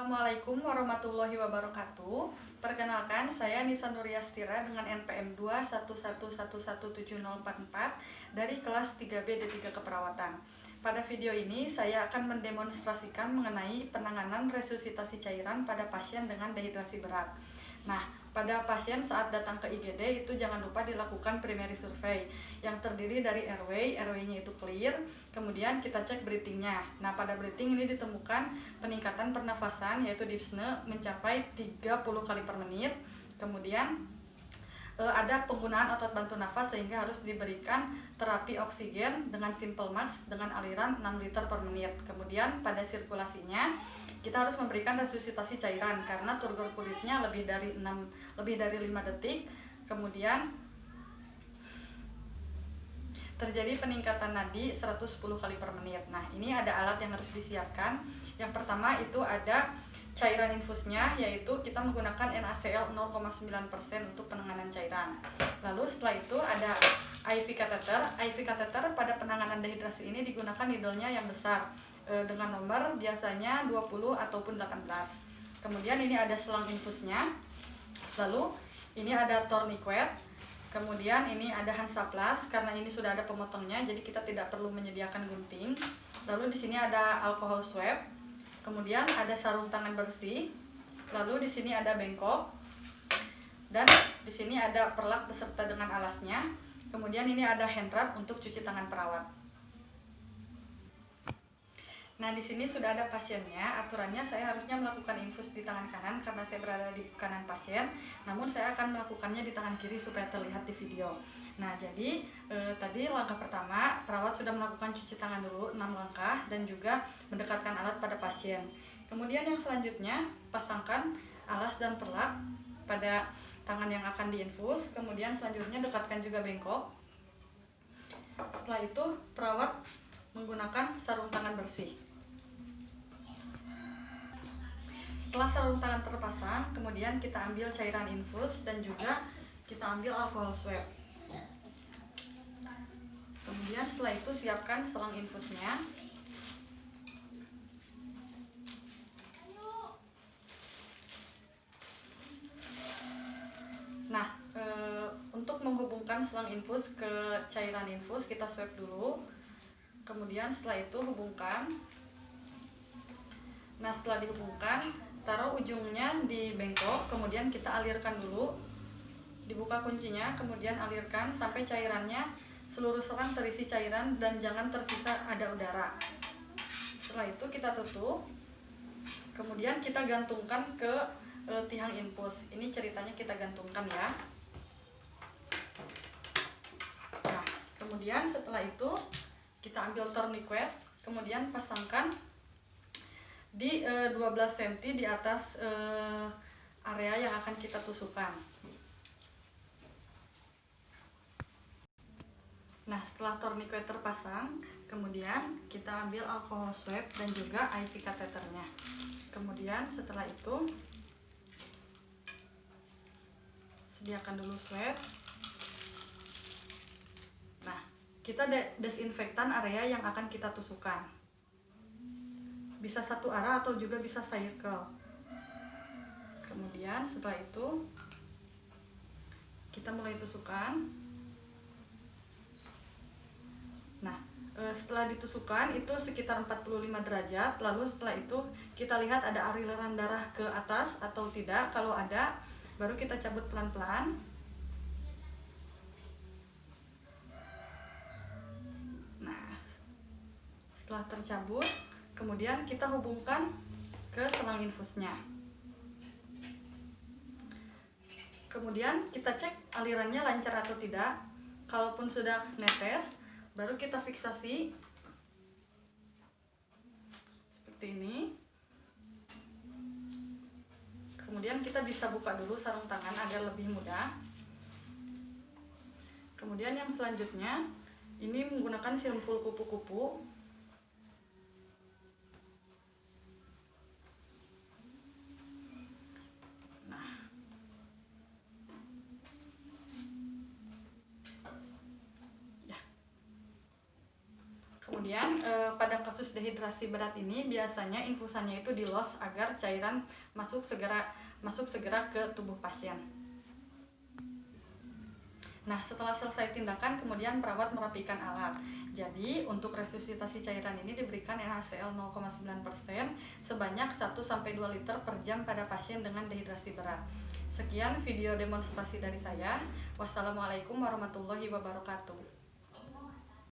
Assalamualaikum warahmatullahi wabarakatuh. Perkenalkan, saya Nisa Nuriastira dengan NPM 211117044 dari kelas 3B D3 Keperawatan. Pada video ini, saya akan mendemonstrasikan mengenai penanganan resusitasi cairan pada pasien dengan dehidrasi berat. Nah, pada pasien saat datang ke IGD itu jangan lupa dilakukan primary survey yang terdiri dari RW-nya itu clear, kemudian kita cek breathingnya. Nah, pada breathing ini ditemukan peningkatan pernafasan yaitu dyspnea mencapai 30 kali per menit. Kemudian ada penggunaan otot bantu nafas sehingga harus diberikan terapi oksigen dengan simple max dengan aliran 6 liter per menit. Kemudian pada sirkulasinya kita harus memberikan resusitasi cairan karena turgor kulitnya lebih dari 5 detik. Kemudian terjadi peningkatan nadi 110 kali per menit. Nah, ini ada alat yang harus disiapkan. Yang pertama itu ada cairan infusnya, yaitu kita menggunakan NaCl 0,9% untuk penanganan cairan. Lalu setelah itu ada IV catheter. IV catheter pada penanganan dehidrasi ini digunakan needle-nya yang besar dengan nomor biasanya 20 ataupun 18. Kemudian ini ada selang infusnya. Lalu ini ada tourniquet. Kemudian ini ada Hansaplast karena ini sudah ada pemotongnya, jadi kita tidak perlu menyediakan gunting. Lalu di sini ada alcohol swab. Kemudian ada sarung tangan bersih. Lalu di sini ada bengkok. Dan di sini ada perlak beserta dengan alasnya. Kemudian ini ada hand rub untuk cuci tangan perawat. Nah, di sini sudah ada pasiennya. Aturannya saya harusnya melakukan infus di tangan kanan karena saya berada di kanan pasien. Namun saya akan melakukannya di tangan kiri supaya terlihat di video. Nah, jadi tadi langkah pertama, perawat sudah melakukan cuci tangan dulu 6 langkah dan juga mendekatkan alat pada pasien. Kemudian yang selanjutnya, pasangkan alas dan perlak pada tangan yang akan diinfus. Kemudian selanjutnya dekatkan juga bengkok. Setelah itu, perawat menggunakan sarung tangan bersih. Setelah sarung tangan terpasang, kemudian kita ambil cairan infus dan juga kita ambil alcohol swab. Kemudian setelah itu siapkan selang infusnya. Nah, untuk menghubungkan selang infus ke cairan infus kita swab dulu. Kemudian setelah itu hubungkan. Nah, setelah dihubungkan, taruh ujungnya di bengkok, kemudian kita alirkan dulu. Dibuka kuncinya, kemudian alirkan sampai cairannya seluruh selang terisi cairan dan jangan tersisa ada udara. Setelah itu kita tutup. Kemudian kita gantungkan ke tiang infus. Ini ceritanya kita gantungkan ya. Nah, kemudian setelah itu kita ambil tourniquet, kemudian pasangkan di 12 cm di atas area yang akan kita tusukkan. Nah, setelah tourniquet terpasang, kemudian kita ambil alcohol swab dan juga IV catheternya. Kemudian setelah itu sediakan dulu swab. Nah, kita desinfektan area yang akan kita tusukkan. Bisa satu arah atau juga bisa circle. Kemudian setelah itu kita mulai tusukan. Nah, setelah ditusukkan itu sekitar 45 derajat. Lalu setelah itu kita lihat ada aliran darah ke atas atau tidak. Kalau ada, baru kita cabut pelan-pelan. Nah, setelah tercabut, kemudian kita hubungkan ke selang infusnya. Kemudian kita cek alirannya lancar atau tidak. Kalaupun sudah netes, baru kita fiksasi seperti ini. Kemudian kita bisa buka dulu sarung tangan agar lebih mudah. Kemudian yang selanjutnya, ini menggunakan simpul kupu-kupu. Kemudian pada kasus dehidrasi berat ini biasanya infusannya itu di-loss agar cairan masuk segera ke tubuh pasien. Nah, setelah selesai tindakan, kemudian perawat merapikan alat. Jadi, untuk resusitasi cairan ini diberikan NaCl 0,9% sebanyak 1-2 liter per jam pada pasien dengan dehidrasi berat. Sekian video demonstrasi dari saya. Wassalamualaikum warahmatullahi wabarakatuh.